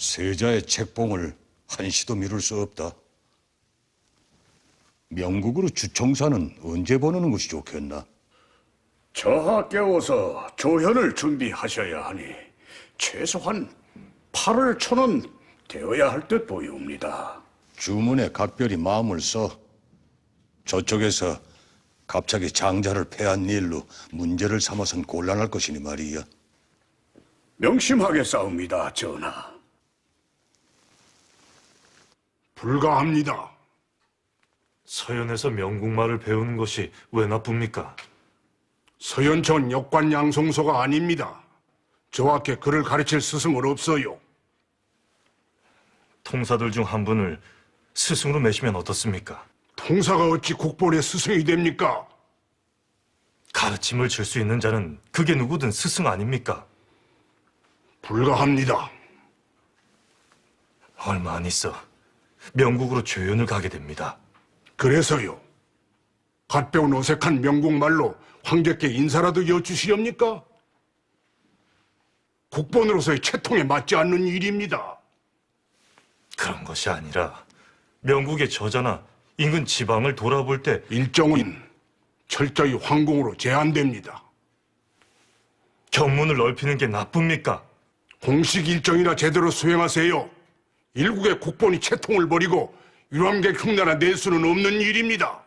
세자의 책봉을 한시도 미룰 수 없다. 명국으로 주총사는 언제 보내는 것이 좋겠나? 저하 깨워서 조현을 준비하셔야 하니 최소한 8월 초는 되어야 할 듯 보이옵니다. 주문에 각별히 마음을 써. 저쪽에서 갑자기 장자를 패한 일로 문제를 삼아선 곤란할 것이니 말이야. 명심하게 싸웁니다, 전하. 불가합니다. 서연에서 명국말을 배우는 것이 왜 나쁩니까? 서현 전 역관 양송소가 아닙니다. 저와께 그를 가르칠 스승은 없어요. 통사들 중 한 분을 스승으로 매시면 어떻습니까? 통사가 어찌 국본의 스승이 됩니까? 가르침을 줄 수 있는 자는 그게 누구든 스승 아닙니까? 불가합니다. 얼마 안 있어 명국으로 조연을 가게 됩니다. 그래서요. 갓 배운 어색한 명국말로 황제께 인사라도 여쭈시렵니까? 국본으로서의 채통에 맞지 않는 일입니다. 그런 것이 아니라 명국의 저자나 인근 지방을 돌아볼 때 일정은 철저히 황궁으로 제한됩니다. 견문을 넓히는 게 나쁩니까? 공식 일정이나 제대로 수행하세요. 일국의 국본이 채통을 버리고 유람객 흉내나 낼 수는 없는 일입니다.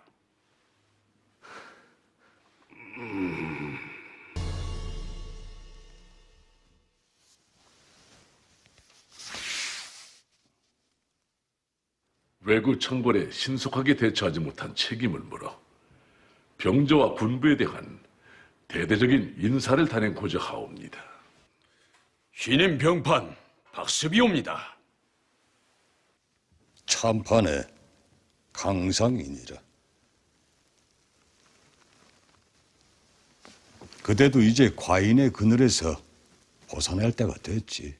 외구 청벌에 신속하게 대처하지 못한 책임을 물어 병조와 군부에 대한 대대적인 인사를 단행고자 하옵니다. 신임 병판 박수비옵니다. 참판의 강상이니라. 그대도 이제 과인의 그늘에서 벗어날 때가 됐지.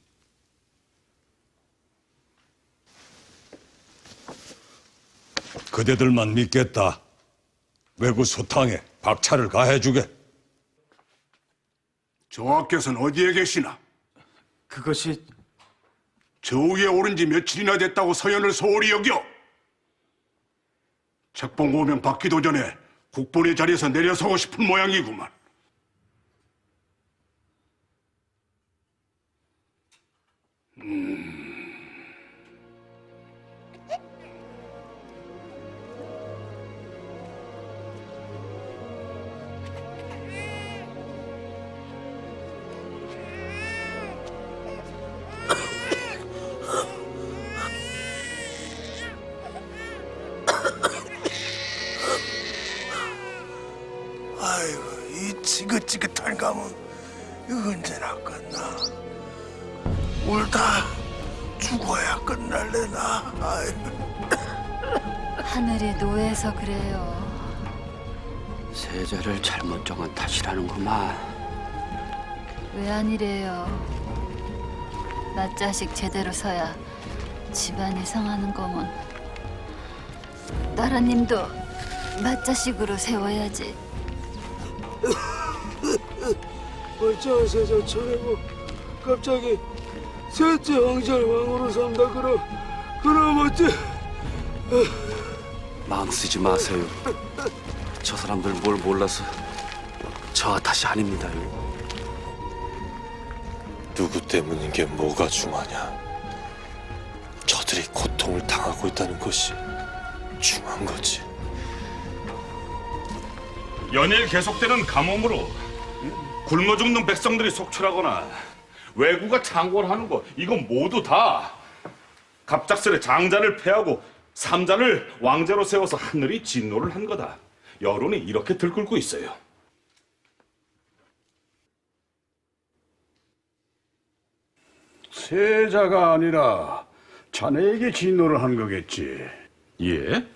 그대들만 믿겠다. 외구 소탕에 박차를 가해주게. 저하께서는 어디에 계시나? 그것이 저 위에 오른 지 며칠이나 됐다고 서연을 소홀히 여겨. 책봉 오명 받기도 전에 국본의 자리에서 내려서고 싶은 모양이구만. 아이고 이 지긋지긋한 감은 언제나 끝나. 울다 죽어야 끝날래나. 아이고. 하늘이 노해서 그래요. 세자를 잘못 정한 탓이라는구만. 왜 아니래요. 맏자식 제대로 서야 집안이 성하는 거면 나라님도 맏자식으로 세워야지. 멀쩡한 세자 쳐내고 갑자기 셋째 왕자를 왕으로 삼다 그럼 어째. 마음 쓰지 마세요. 저 사람들 뭘 몰라서 저 탓이 아닙니다요. 누구 때문인 게 뭐가 중하냐? 저들이 고통을 당하고 있다는 것이 중한 거지. 연일 계속되는 가뭄으로 굶어 죽는 백성들이 속출하거나 왜구가 창궐하는 거 이건 모두 다 갑작스레 장자를 패하고 삼자를 왕자로 세워서 하늘이 진노를 한 거다. 여론이 이렇게 들끓고 있어요. 세자가 아니라 자네에게 진노를 한 거겠지. 예?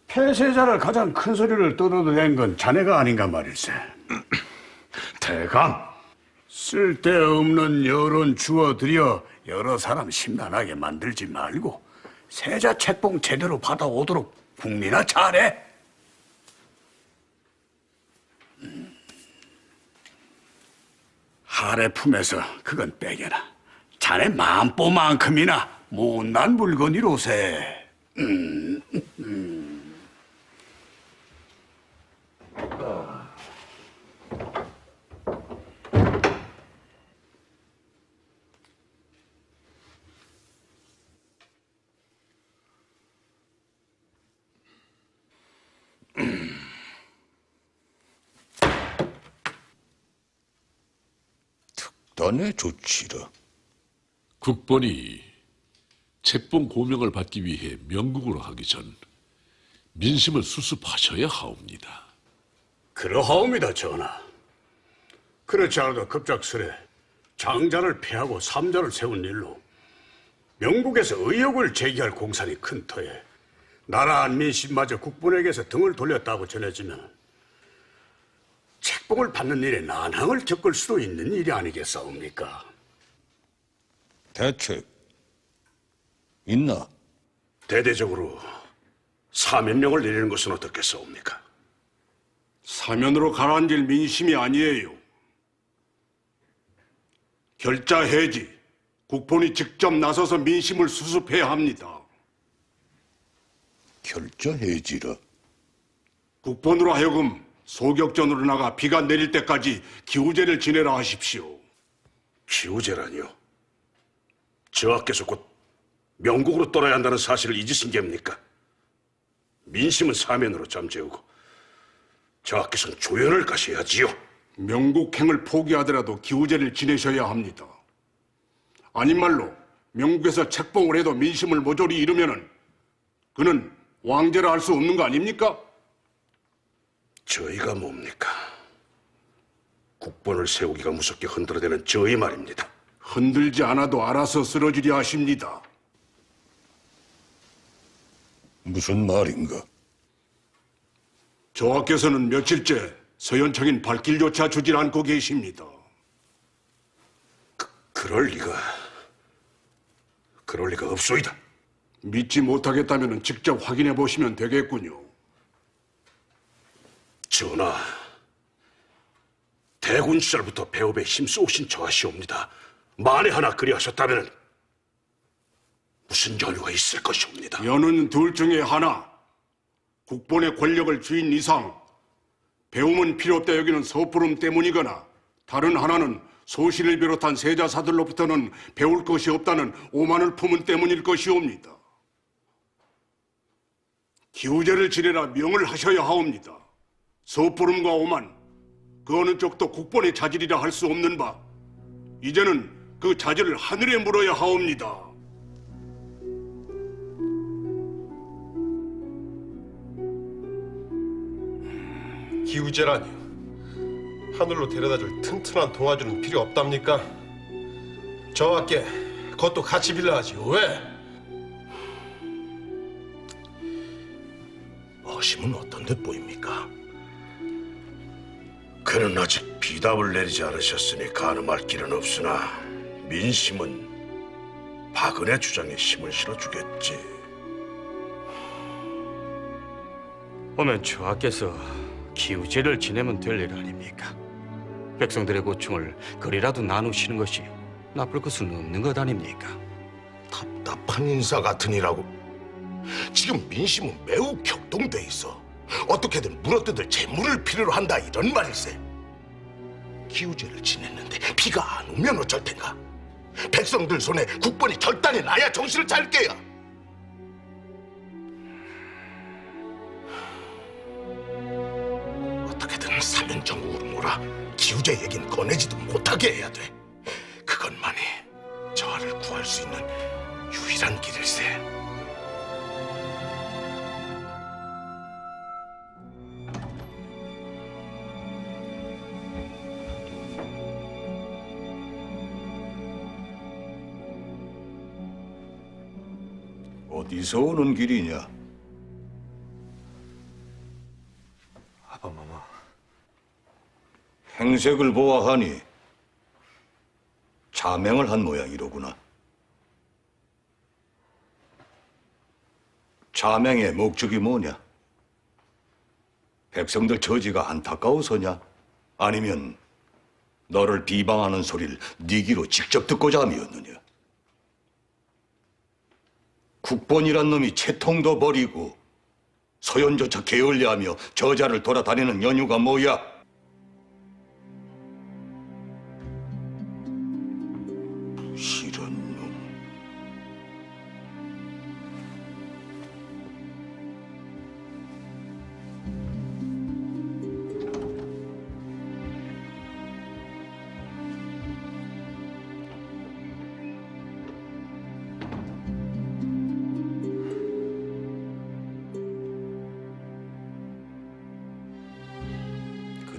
폐세자를 가장 큰 소리를 떨어낸 건 자네가 아닌가 말일세. 대감, 쓸데없는 여론 주어들여 여러 사람 심란하게 만들지 말고 세자 책봉 제대로 받아오도록 국리나 잘해. 하래 품에서 그건 빼겨라. 자네 마음보만큼이나 못난 물건이로세. 딴에 좋지라. 국본이 책봉 고명을 받기 위해 명국으로 하기 전 민심을 수습하셔야 하옵니다. 그러하옵니다, 전하. 그렇지 않아도 급작스레 장자를 패하고 삼자를 세운 일로 명국에서 의혹을 제기할 공산이 큰 터에 나라한 민심마저 국본에게서 등을 돌렸다고 전해지면 책봉을 받는 일에 난항을 겪을 수도 있는 일이 아니겠사옵니까? 대책 있나? 대대적으로 사면령을 내리는 것은 어떻겠사옵니까? 사면으로 가라앉을 민심이 아니에요. 결자 해지, 국본이 직접 나서서 민심을 수습해야 합니다. 결자 해지라. 국본으로 하여금 소격전으로 나가 비가 내릴 때까지 기우제를 지내라 하십시오. 기우제라니요? 저하께서 곧 명국으로 떠나야 한다는 사실을 잊으신 게입니까? 민심은 사면으로 잠재우고 저하께서는 조연을 가셔야지요. 명국행을 포기하더라도 기우제를 지내셔야 합니다. 아닌 말로 명국에서 책봉을 해도 민심을 모조리 잃으면은 그는 왕제라 할 수 없는 거 아닙니까? 저희가 뭡니까? 국본을 세우기가 무섭게 흔들어대는 저희 말입니다. 흔들지 않아도 알아서 쓰러지려 하십니다. 무슨 말인가? 저하께서는 며칠째 서현창인 발길조차 주질 않고 계십니다. 그럴 리가 없소이다. 믿지 못하겠다면 직접 확인해 보시면 되겠군요. 전하, 대군 시절부터 배업에 힘써오신 저하시옵니다. 만에 하나 그리하셨다면 무슨 연유가 있을 것이옵니다. 연은 둘 중에 하나. 국본의 권력을 쥐인 이상 배움은 필요 없다 여기는 섣부름 때문이거나 다른 하나는 소신을 비롯한 세자사들로부터는 배울 것이 없다는 오만을 품은 때문일 것이옵니다. 기우제를 지내라 명을 하셔야 하옵니다. 섣부름과 오만, 그 어느 쪽도 국본의 자질이라 할 수 없는 바 이제는 그 자질을 하늘에 물어야 하옵니다. 기우제라니요. 하늘로 데려다줄 튼튼한 동아줄은 필요 없답니까? 저와께 그것도 같이 빌려하지요. 왜? 어심은 어떤 데 보입니까? 그는 아직 비답을 내리지 않으셨으니 가늠할 길은 없으나 민심은 박은의 주장에 힘을 실어주겠지. 오면 저하께서 기우제를 지내면 될 일 아닙니까? 백성들의 고충을 그리라도 나누시는 것이 나쁠 것은 없는 것 아닙니까? 답답한 인사 같으니라고. 지금 민심은 매우 격동돼 있어. 어떻게든 물어뜯을 재물을 필요로 한다 이런 말일세. 기우제를 지냈는데 비가 안 오면 어쩔 텐가? 백성들 손에 국본이 결단이 나야 정신을 차릴게요. 어떻게든 사면정국으로 몰아 기우제 얘긴 꺼내지도 못하게 해야 돼. 그것만이 저하를 구할 수 있는 유일한 길일세. 어디서 오는 길이냐? 아바마마. 행색을 보아하니 자맹을 한 모양이로구나. 자맹의 목적이 뭐냐? 백성들 처지가 안타까워서냐? 아니면 너를 비방하는 소리를 네 귀로 직접 듣고자 함이었느냐? 국본이란 놈이 채통도 버리고 소연조차 게을리하며 저자를 돌아다니는 연유가 뭐야? 이런 놈.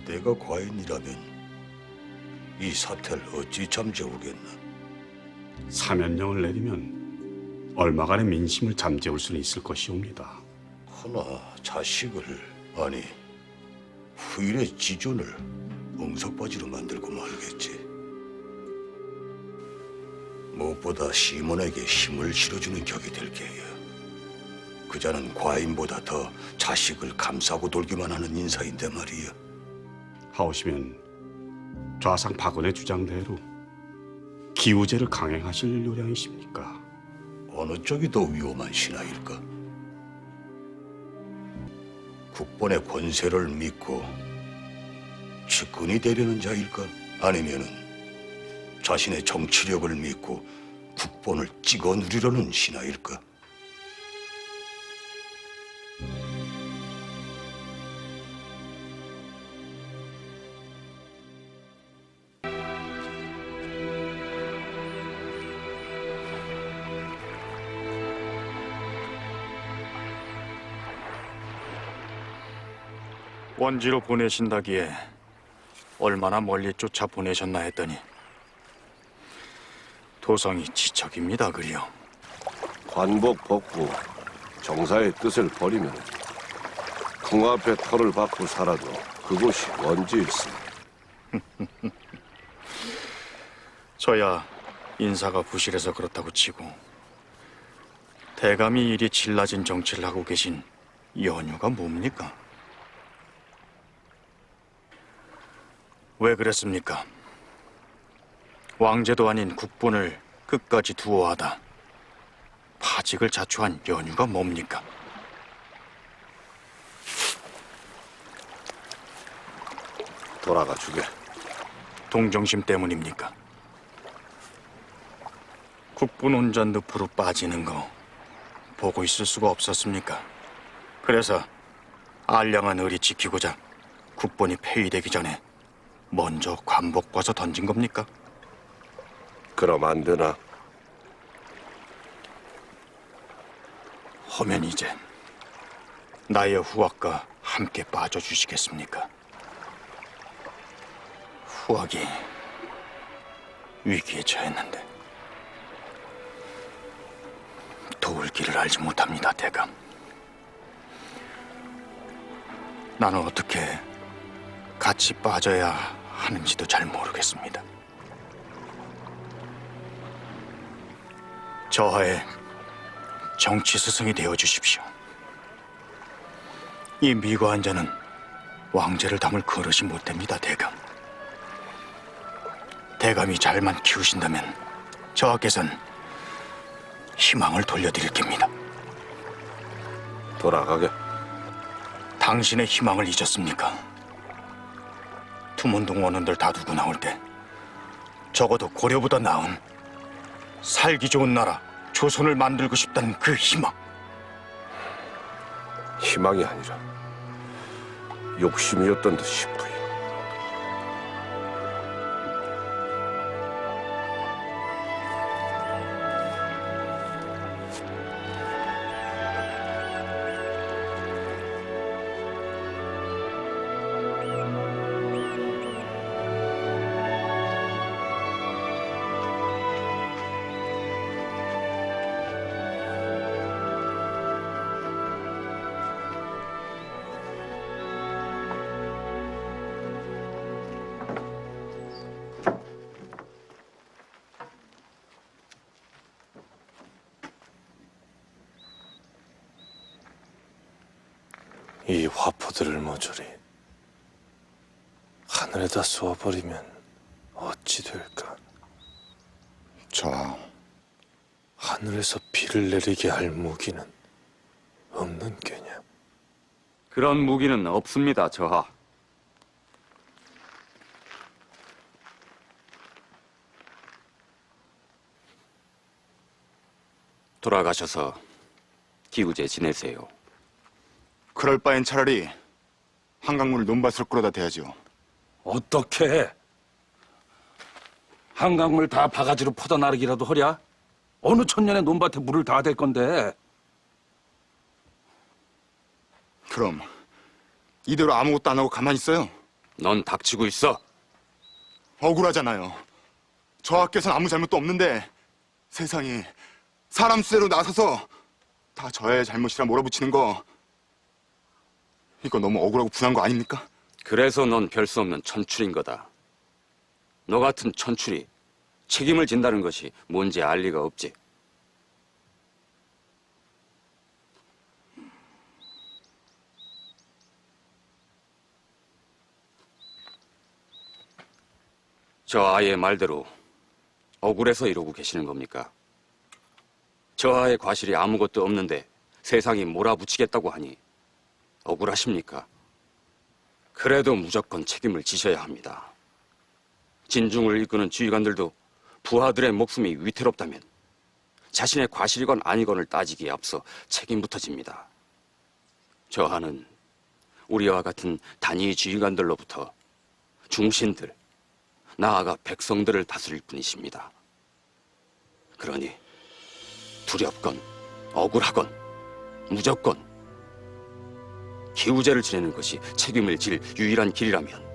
내가 과인이라면 이 사태를 어찌 잠재우겠나? 사면령을 내리면 얼마간의 민심을 잠재울 수는 있을 것이옵니다. 하나 자식을 아니 후일의 지존을 엉석바지로 만들고 말겠지. 무엇보다 시몬에게 힘을 실어주는 격이 될 게야. 그자는 과인보다 더 자식을 감싸고 돌기만 하는 인사인데 말이야. 하오시면 좌상 박원의 주장대로 기우제를 강행하실 요량이십니까? 어느 쪽이 더 위험한 신하일까? 국본의 권세를 믿고 측근이 되려는 자일까? 아니면은 자신의 정치력을 믿고 국본을 찍어 누리려는 신하일까? 원지로 보내신다기에 얼마나 멀리 쫓아 보내셨나 했더니 도성이 지척입니다 그리요. 관복 벗고 정사의 뜻을 버리면 궁 앞에 털을 박고 살아도 그곳이 원지일세. 저야 인사가 부실해서 그렇다고 치고 대감이 이리 질라진 정치를 하고 계신 연유가 뭡니까? 왜 그랬습니까? 왕제도 아닌 국본을 끝까지 두어하다 파직을 자초한 연유가 뭡니까? 돌아가 주게. 동정심 때문입니까? 국본 혼자 늪으로 빠지는 거 보고 있을 수가 없었습니까? 그래서 알량한 의리 지키고자 국본이 폐위되기 전에 먼저 관복 벗어 던진 겁니까? 그럼 안 되나? 허면 이제 나의 후학과 함께 빠져주시겠습니까? 후학이 위기에 처했는데 도울 길을 알지 못합니다, 대감. 나는 어떻게 같이 빠져야 하는지도 잘 모르겠습니다. 저하의 정치 스승이 되어 주십시오. 이 미과한 자는 왕제를 담을 그릇이 못 됩니다, 대감. 대감이 잘만 키우신다면 저하께서는 희망을 돌려드릴 겁니다. 돌아가게. 당신의 희망을 잊었습니까? 투문동 원원들 다 두고 나올 때 적어도 고려보다 나은 살기 좋은 나라 조선을 만들고 싶다는 그 희망. 희망이 아니라 욕심이었던 듯 싶어요. 이 화포들을 모조리 하늘에다 쏘아버리면 어찌 될까? 자, 하늘에서 비를 내리게 할 무기는 없는 게냐? 그런 무기는 없습니다, 저하. 돌아가셔서 기우제 지내세요. 그럴 바엔 차라리 한강물을 논밭으로 끌어다 대야죠. 어떻게 해? 한강물 다 바가지로 퍼다 나르기라도 허랴? 어느 천년에 논밭에 물을 다 댈 건데. 그럼 이대로 아무것도 안 하고 가만히 있어요? 넌 닥치고 있어. 억울하잖아요. 저 학교에선 아무 잘못도 없는데 세상이 사람 수대로 나서서 다 저의 잘못이라 몰아붙이는 거, 이거 너무 억울하고 분한 거 아닙니까? 그래서 넌 별 수 없는 천출인 거다. 너 같은 천출이 책임을 진다는 것이 뭔지 알 리가 없지. 저 아이의 말대로 억울해서 이러고 계시는 겁니까? 저 아이의 과실이 아무것도 없는데 세상이 몰아붙이겠다고 하니 억울하십니까? 그래도 무조건 책임을 지셔야 합니다. 진중을 이끄는 지휘관들도 부하들의 목숨이 위태롭다면 자신의 과실이건 아니건을 따지기에 앞서 책임부터 집니다. 저하는 우리와 같은 단위 지휘관들로부터 중신들, 나아가 백성들을 다스릴 뿐이십니다. 그러니 두렵건 억울하건 무조건 기우제를 지내는 것이 책임을 질 유일한 길이라면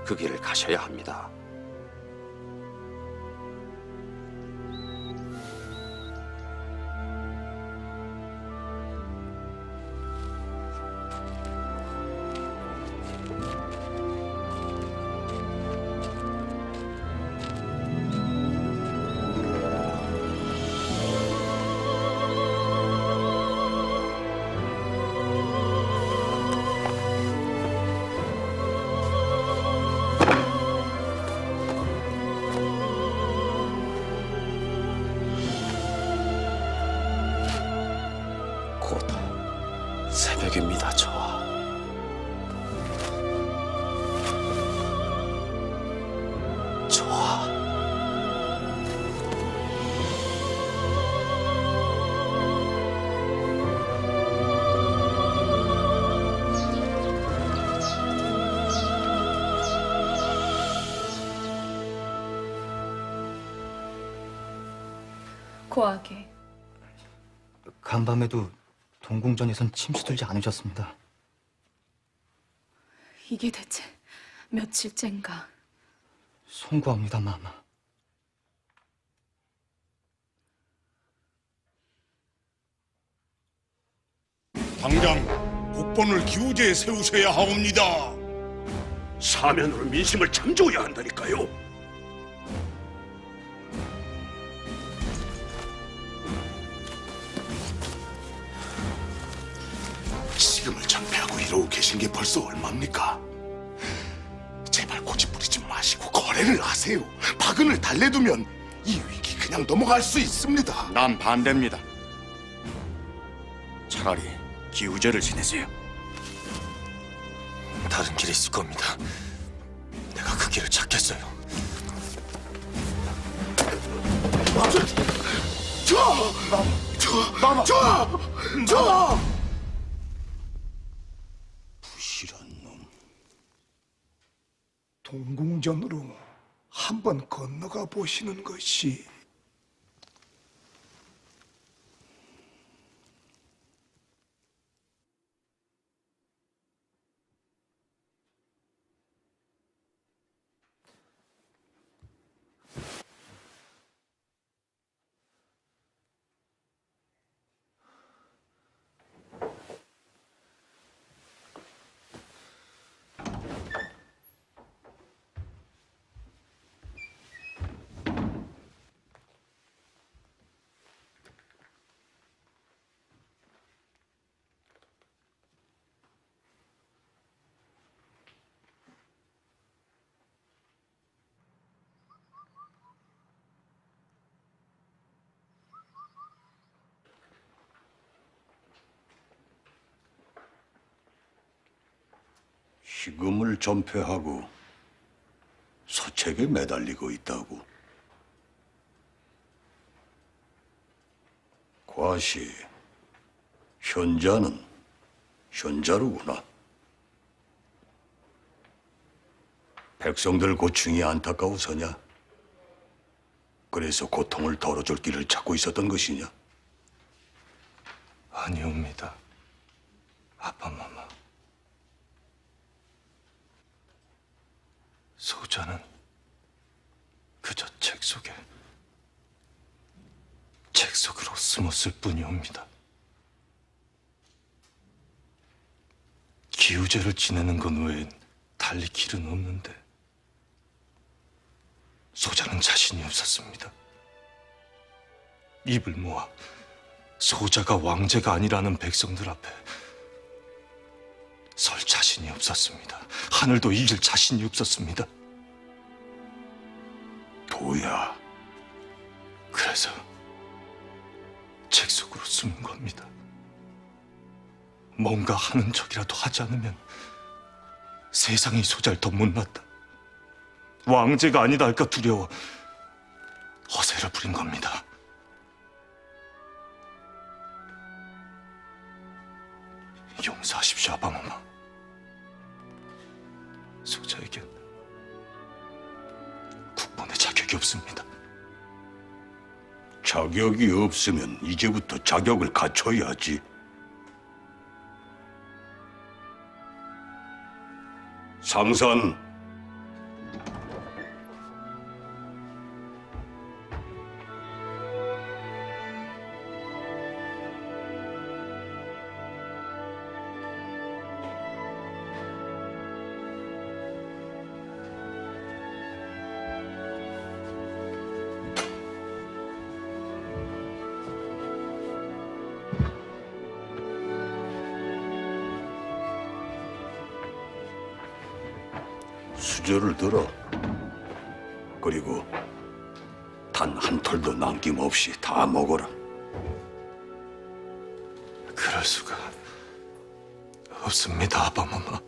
그 길을 가셔야 합니다. 곧 새벽입니다, 저하. 저하. 고하게. 간밤에도 동궁전에선 침수들지 않으셨습니다. 이게 대체 며칠째인가? 송구합니다, 마마. 당장 국본을 기우제에 세우셔야 하옵니다. 사면으로 민심을 참조해야 한다니까요. 지금을 전폐하고 이러고 계신 게 벌써 얼마입니까? 제발 고집 부리지 마시고 거래를 하세요. 박은을 달래두면 이 위기 그냥 넘어갈 수 있습니다. 난 반대입니다. 차라리 기우제를 지내세요. 다른 길이 있을 겁니다. 내가 그 길을 찾겠어요. 부실한 놈. 동궁전으로 한번 건너가 보시는 것이 희금을 전폐하고 소책에 매달리고 있다고. 과시, 현자는 현자루구나. 백성들 고충이 안타까워서냐? 그래서 고통을 덜어줄 길을 찾고 있었던 것이냐? 아니옵니다. 아빠마마. 소자는 그저 책 속으로 숨었을 뿐이옵니다. 기우제를 지내는 것 외엔 달리 길은 없는데 소자는 자신이 없었습니다. 입을 모아 소자가 왕제가 아니라는 백성들 앞에 설 자신이 없었습니다. 하늘도 이길 자신이 없었습니다. 도야. 그래서 책 속으로 숨은 겁니다. 뭔가 하는 척이라도 하지 않으면 세상이 소자를 더 못났다. 왕제가 아니다 할까 두려워 허세를 부린 겁니다. 용서하십시오, 아바마마. 소자에겐 국본의 자격이 없습니다. 자격이 없으면 이제부터 자격을 갖춰야지. 상선. 수저를 들어. 그리고 단 한 톨도 남김없이 다 먹어라. 그럴 수가 없습니다, 아바마마.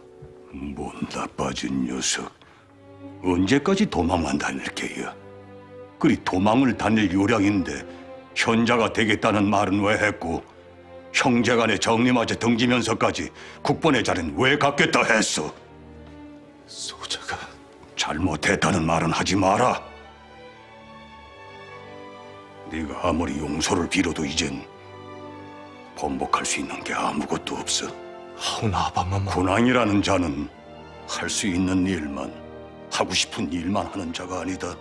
뭔 나빠진 녀석. 언제까지 도망만 다닐 게야? 그리 도망을 다닐 요량인데 현자가 되겠다는 말은 왜 했고 형제간의 정리마저 등지면서까지 국본의 자리는 왜 갖겠다 했어? 소자가 잘못했다는 말은 하지 마라. 네가 아무리 용서를 빌어도 이젠 번복할 수 있는 게 아무것도 없어. 하오나 아바마마. 군왕이라는 자는 할 수 있는 일만, 하고 싶은 일만 하는 자가 아니다.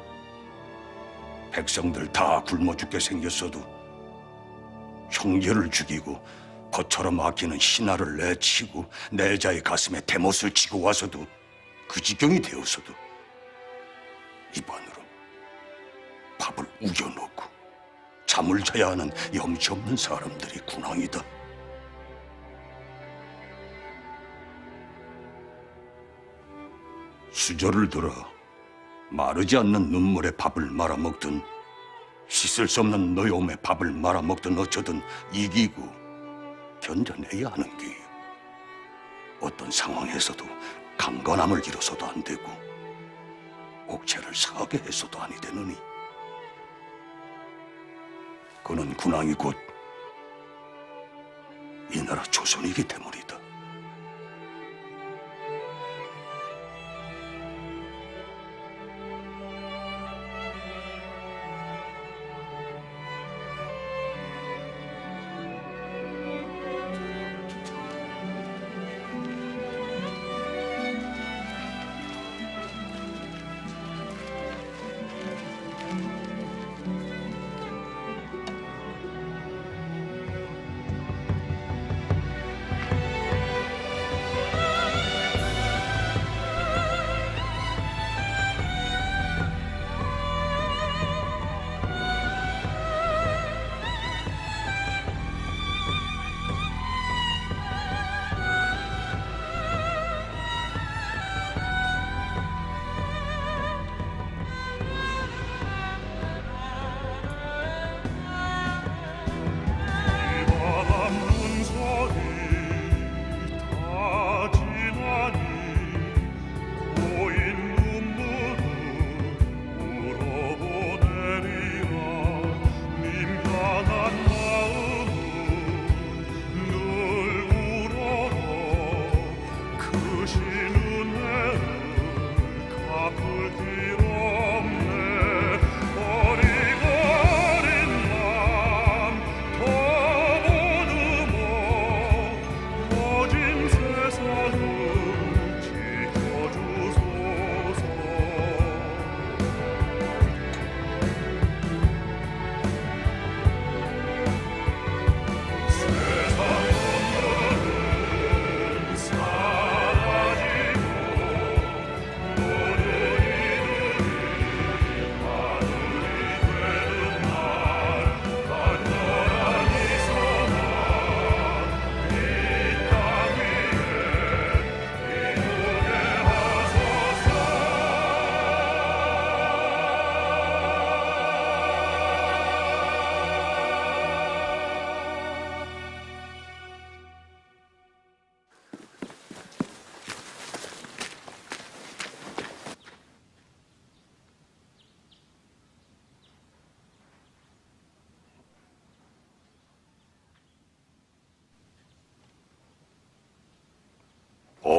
백성들 다 굶어 죽게 생겼어도 형제를 죽이고 것처럼 아끼는 신하를 내치고 내자의 가슴에 대못을 치고 와서도 그 지경이 되었어도 입안으로 밥을 우겨놓고 잠을 자야 하는 염치 없는 사람들이 군왕이다. 수저를 들어 마르지 않는 눈물에 밥을 말아먹든 씻을 수 없는 노여움에 밥을 말아먹든 어쩌든 이기고 견뎌내야 하는 게 어떤 상황에서도 강건함을 잃어서도 안 되고 옥체를 사하게 해서도 아니 되느니 그는 군왕이 곧 이 나라 조선이기 때문이다.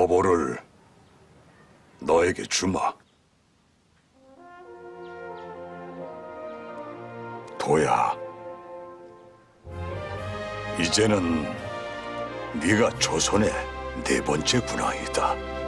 포보를 너에게 주마. 도야, 이제는 네가 조선의 네 번째 군왕이다.